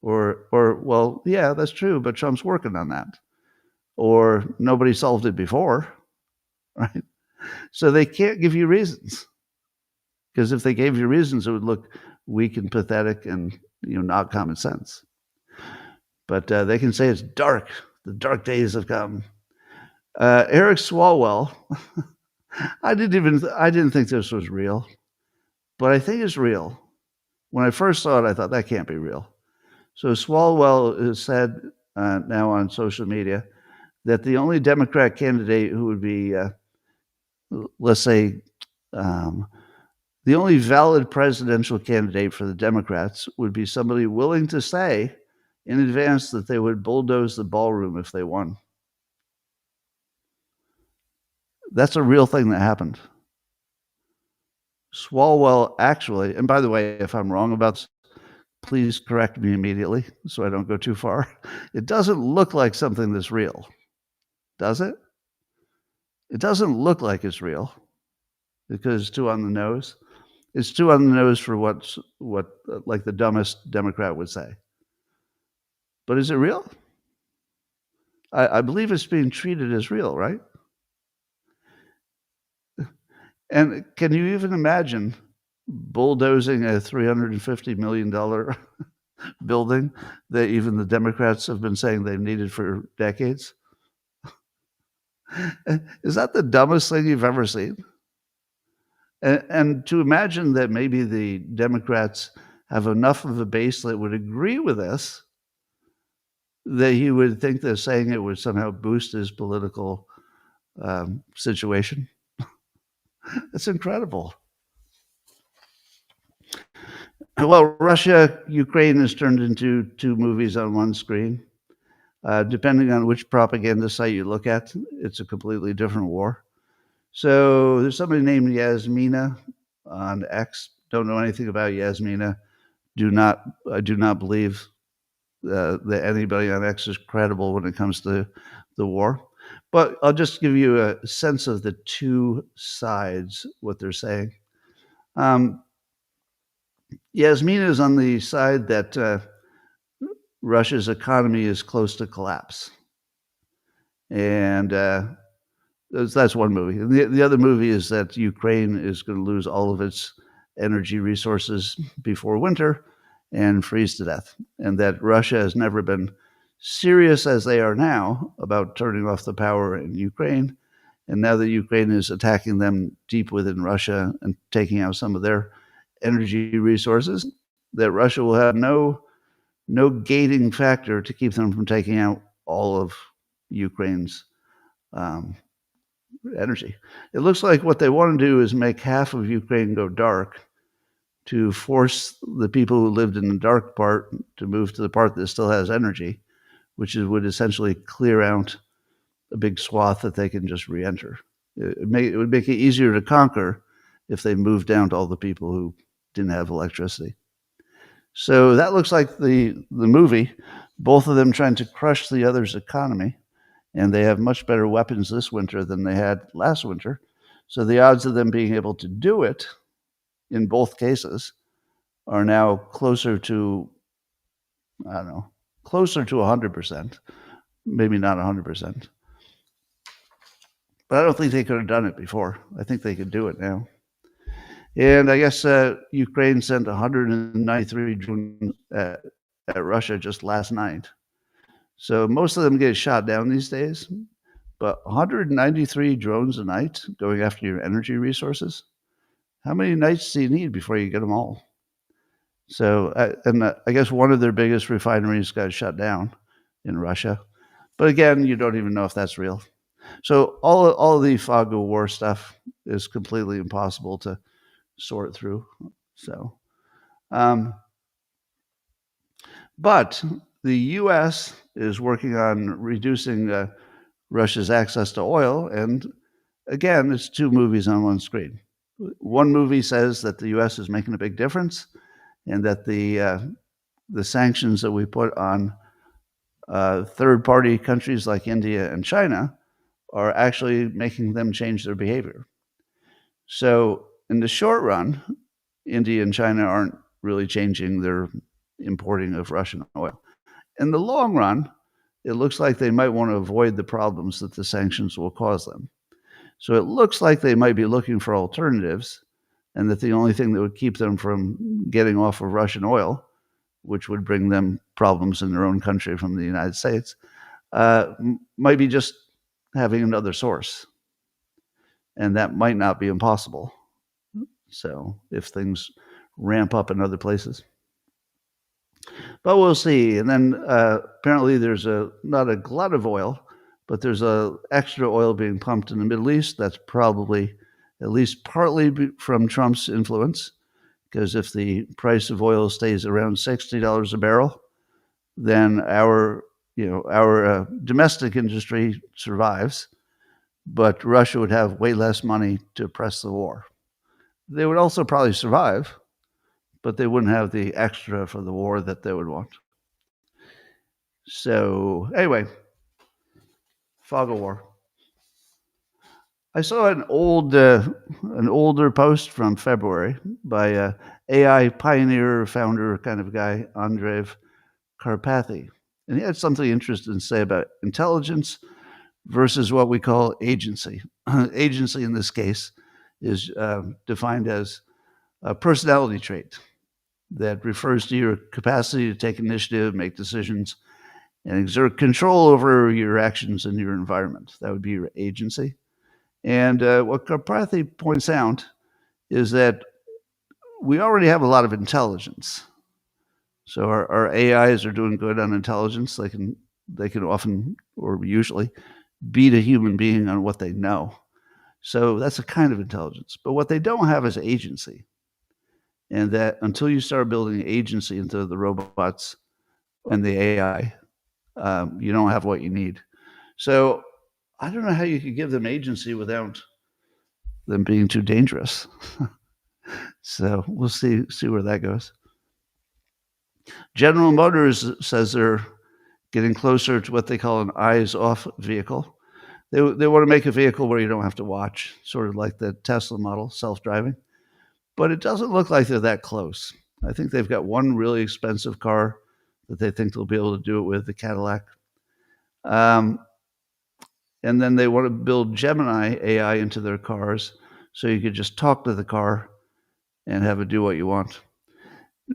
[SPEAKER 1] Or, well, yeah, that's true, but Trump's working on that. Or nobody solved it before, right? So they can't give you reasons. Because if they gave you reasons, it would look weak and pathetic and not common sense. But they can say it's dark. The dark days have come. Eric Swalwell, I didn't think this was real, but I think it's real. When I first saw it, I thought that can't be real. So Swalwell has said now on social media that the only Democrat candidate who would be, let's say, the only valid presidential candidate for the Democrats would be somebody willing to say in advance that they would bulldoze the ballroom if they won. That's a real thing that happened. Swalwell actually, and by the way, if I'm wrong about this, please correct me immediately so I don't go too far. It doesn't look like something that's real, does it? It doesn't look like it's real because it's too on the nose. It's too on the nose for what like the dumbest Democrat would say. But is it real? I believe it's being treated as real, right? And can you even imagine bulldozing a $350 million building that even the Democrats have been saying they've needed for decades? Is that the dumbest thing you've ever seen? And to imagine that maybe the Democrats have enough of a base that would agree with this, that he would think that saying it would somehow boost his political situation. It's incredible. Well, Russia, Ukraine has turned into two movies on one screen. Depending on which propaganda site you look at, it's a completely different war. So there's somebody named Yasmina on X. Don't know anything about Yasmina. I do not believe that anybody on X is credible when it comes to the war. But I'll just give you a sense of the two sides, what they're saying. Yasmina is on the side that Russia's economy is close to collapse. And that's one movie. And the other movie is that Ukraine is going to lose all of its energy resources before winter and freeze to death. And that Russia has never been serious as they are now about turning off the power in Ukraine. And now that Ukraine is attacking them deep within Russia and taking out some of their energy resources, that Russia will have no gating factor to keep them from taking out all of Ukraine's energy. It looks like what they want to do is make half of Ukraine go dark to force the people who lived in the dark part to move to the part that still has energy, which would essentially clear out a big swath that they can just re-enter. It would make it easier to conquer if they moved down to all the people who didn't have electricity. So that looks like the movie, both of them trying to crush the other's economy, and they have much better weapons this winter than they had last winter. So the odds of them being able to do it in both cases are now closer to, I don't know, closer to 100%, maybe not 100%. But I don't think they could have done it before. I think they could do it now. And I guess Ukraine sent 193 drones at Russia just last night. So most of them get shot down these days. But 193 drones a night going after your energy resources, how many nights do you need before you get them all? So, I guess one of their biggest refineries got shut down in Russia. But again, you don't even know if that's real. So all of the fog of war stuff is completely impossible to sort through. So, um, but the U.S. is working on reducing Russia's access to oil, and again, it's two movies on one screen. One movie says that the U.S. is making a big difference, and that the sanctions that we put on third-party countries like India and China are actually making them change their behavior. So, in the short run, India and China aren't really changing their importing of Russian oil. In the long run, it looks like they might want to avoid the problems that the sanctions will cause them. So it looks like they might be looking for alternatives, and that the only thing that would keep them from getting off of Russian oil, which would bring them problems in their own country from the United States, might be just having another source. And that might not be impossible. So if things ramp up in other places. But we'll see. And then apparently there's not a glut of oil, but there's a extra oil being pumped in the Middle East. That's probably at least partly from Trump's influence, because if the price of oil stays around $60 a barrel, then our domestic industry survives, but Russia would have way less money to press the war. They would also probably survive, but they wouldn't have the extra for the war that they would want. So anyway, fog of war. I saw an older post from February by a AI pioneer, founder kind of guy, Andrej Karpathy, and he had something interesting to say about intelligence versus what we call agency. Agency in this case is defined as a personality trait that refers to your capacity to take initiative, make decisions, and exert control over your actions in your environment. That would be your agency. And what Karpathy points out is that we already have a lot of intelligence. So our AIs are doing good on intelligence. They can often, or usually, beat a human being on what they know. So that's a kind of intelligence. But what they don't have is agency. And that until you start building agency into the robots and the AI, you don't have what you need. So I don't know how you could give them agency without them being too dangerous. So we'll see where that goes. General Motors says they're getting closer to what they call an eyes-off vehicle. They want to make a vehicle where you don't have to watch, sort of like the Tesla model, self-driving. But it doesn't look like they're that close. I think they've got one really expensive car that they think they'll be able to do it with, the Cadillac. And then they want to build Gemini AI into their cars so you could just talk to the car and have it do what you want.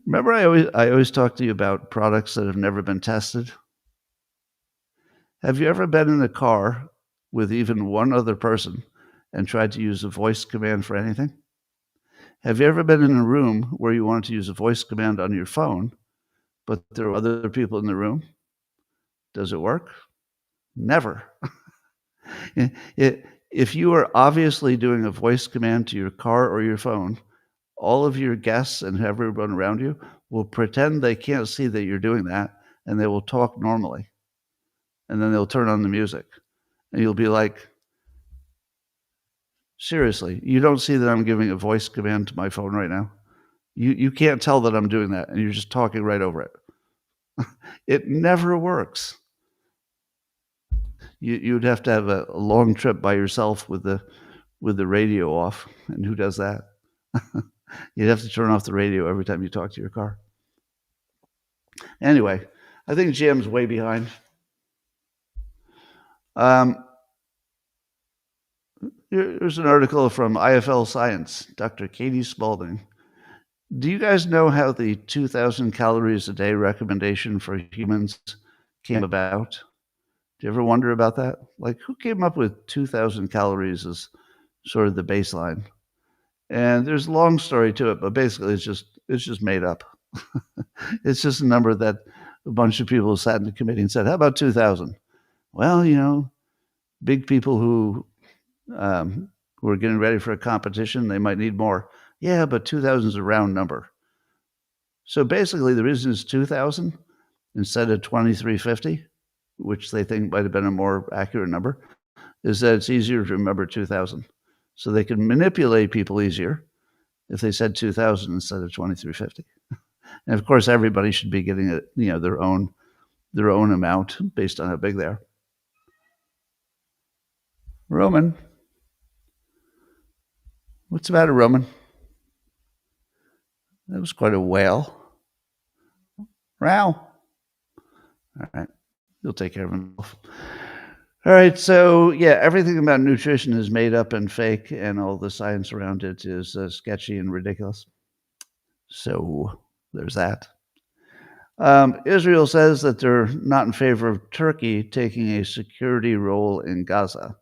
[SPEAKER 1] Remember, I always talk to you about products that have never been tested? Have you ever been in a car with even one other person and tried to use a voice command for anything? Have you ever been in a room where you wanted to use a voice command on your phone, but there are other people in the room? Does it work? Never. If you are obviously doing a voice command to your car or your phone, all of your guests and everyone around you will pretend they can't see that you're doing that, and they will talk normally. And then they'll turn on the music. And you'll be like, seriously, you don't see that I'm giving a voice command to my phone right now? You can't tell that I'm doing that, and you're just talking right over it. It never works. You'd have to have a long trip by yourself with the radio off, and who does that? You'd have to turn off the radio every time you talk to your car. Anyway, I think GM's way behind. Um, Here's an article from IFL Science, Dr. Katie Spaulding. Do you guys know how the 2,000 calories a day recommendation for humans came about? Do you ever wonder about that? Like, who came up with 2,000 calories as sort of the baseline? And there's a long story to it, but basically it's just made up. It's just a number that a bunch of people sat in the committee and said, "How about 2,000?" Well, big people who are getting ready for a competition, they might need more. Yeah, but 2,000 is a round number. So basically, the reason it's 2,000 instead of 2,350, which they think might have been a more accurate number, is that it's easier to remember 2,000. So they can manipulate people easier if they said 2,000 instead of 2,350. And of course, everybody should be getting it, their own amount based on how big they are. Roman, what's the matter, Roman? That was quite a wail. Row. All right, you'll take care of himself. All right, so yeah, everything about nutrition is made up and fake, and all the science around it is sketchy and ridiculous. So there's that. Israel says that they're not in favor of Turkey taking a security role in Gaza.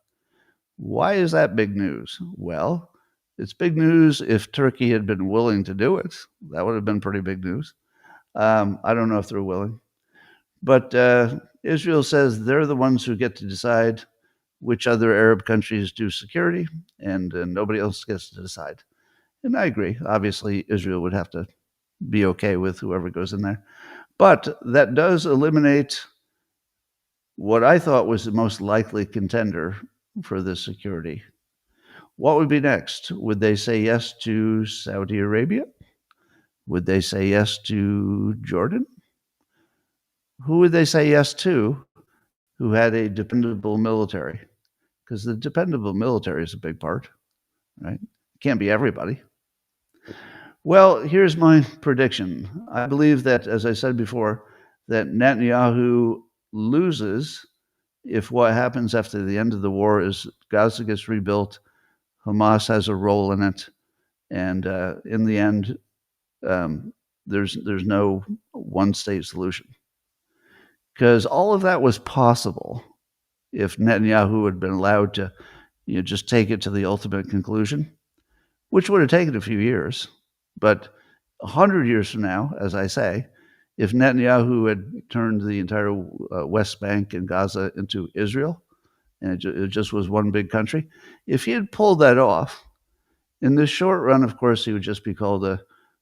[SPEAKER 1] Why is that big news? Well, it's big news if Turkey had been willing to do it. That would have been pretty big news. I don't know if they're willing. But Israel says they're the ones who get to decide which other Arab countries do security, and nobody else gets to decide. And I agree. Obviously, Israel would have to be okay with whoever goes in there. But that does eliminate what I thought was the most likely contender for this security. What would be next? Would they say yes to Saudi Arabia? Would they say yes to Jordan? Who would they say yes to who had a dependable military? Because the dependable military is a big part, right? It can't be everybody. Well, here's my prediction. I believe that, as I said before, that Netanyahu loses if what happens after the end of the war is Gaza gets rebuilt, Hamas has a role in it, and in the end, there's no one-state solution. Because all of that was possible if Netanyahu had been allowed to just take it to the ultimate conclusion, which would have taken a few years. But 100 years from now, as I say, if Netanyahu had turned the entire West Bank and Gaza into Israel, and it just was one big country, if he had pulled that off, in the short run, of course, he would just be called a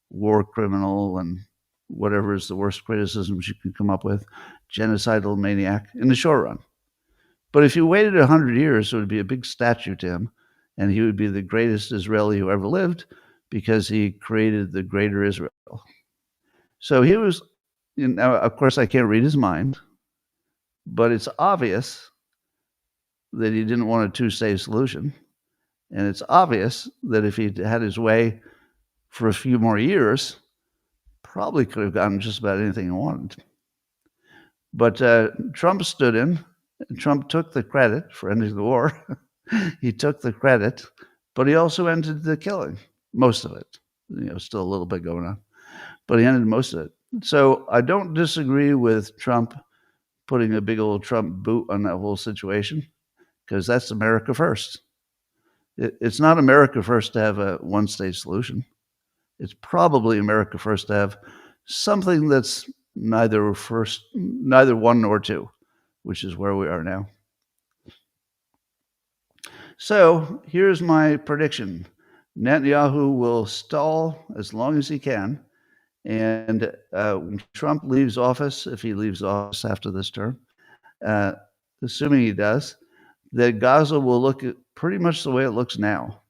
[SPEAKER 1] war criminal and whatever is the worst criticisms you can come up with, genocidal maniac, in the short run. But if you waited 100 years, it would be a big statue to him, and he would be the greatest Israeli who ever lived because he created the greater Israel. So he was, of course, I can't read his mind, but it's obvious that he didn't want a two-state solution. And it's obvious that if he'd had his way for a few more years, probably could have gotten just about anything he wanted. But Trump stood in. Trump took the credit for ending the war. He took the credit, but he also ended the killing, most of it. Still a little bit going on, but he ended most of it. So I don't disagree with Trump putting a big old Trump boot on that whole situation, because that's America first. It's not America first to have a one-state solution. It's probably America first to have something that's neither one nor two, which is where we are now. So here's my prediction. Netanyahu will stall as long as he can. And when Trump leaves office, if he leaves office after this term, assuming he does, that Gaza will look pretty much the way it looks now.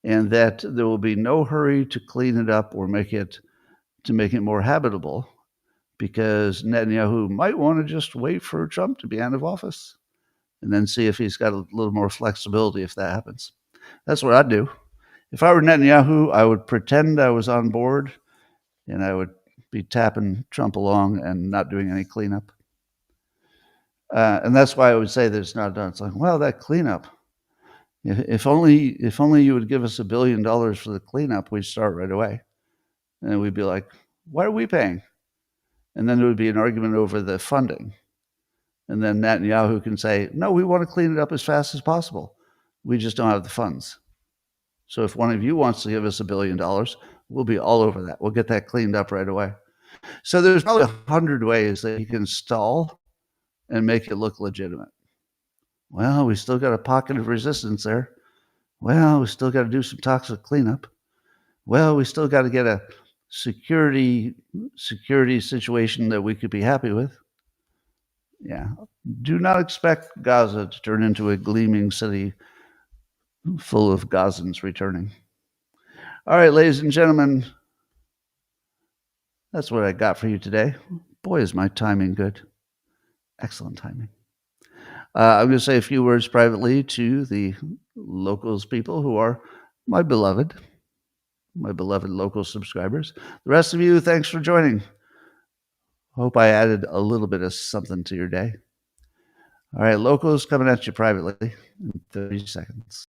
[SPEAKER 1] And that there will be no hurry to clean it up or make it more habitable, because Netanyahu might want to just wait for Trump to be out of office and then see if he's got a little more flexibility if that happens. That's what I'd do. If I were Netanyahu, I would pretend I was on board and I would be tapping Trump along and not doing any cleanup. And that's why I would say that it's not done. It's like, well, that cleanup, If only you would give us $1 billion for the cleanup, we'd start right away. And we'd be like, why are we paying? And then there would be an argument over the funding. And then Netanyahu can say, no, we want to clean it up as fast as possible. We just don't have the funds. So if one of you wants to give us $1 billion, we'll be all over that. We'll get that cleaned up right away. So there's probably 100 ways that you can stall and make it look legitimate. Well, we still got a pocket of resistance there. Well, we still got to do some toxic cleanup. Well, we still got to get a security situation that we could be happy with. Yeah. Do not expect Gaza to turn into a gleaming city full of Gazans returning. All right, ladies and gentlemen, that's what I got for you today. Boy, is my timing good. Excellent timing. I'm going to say a few words privately to the locals people who are my beloved local subscribers. The rest of you, thanks for joining. Hope I added a little bit of something to your day. All right, locals coming at you privately in 30 seconds.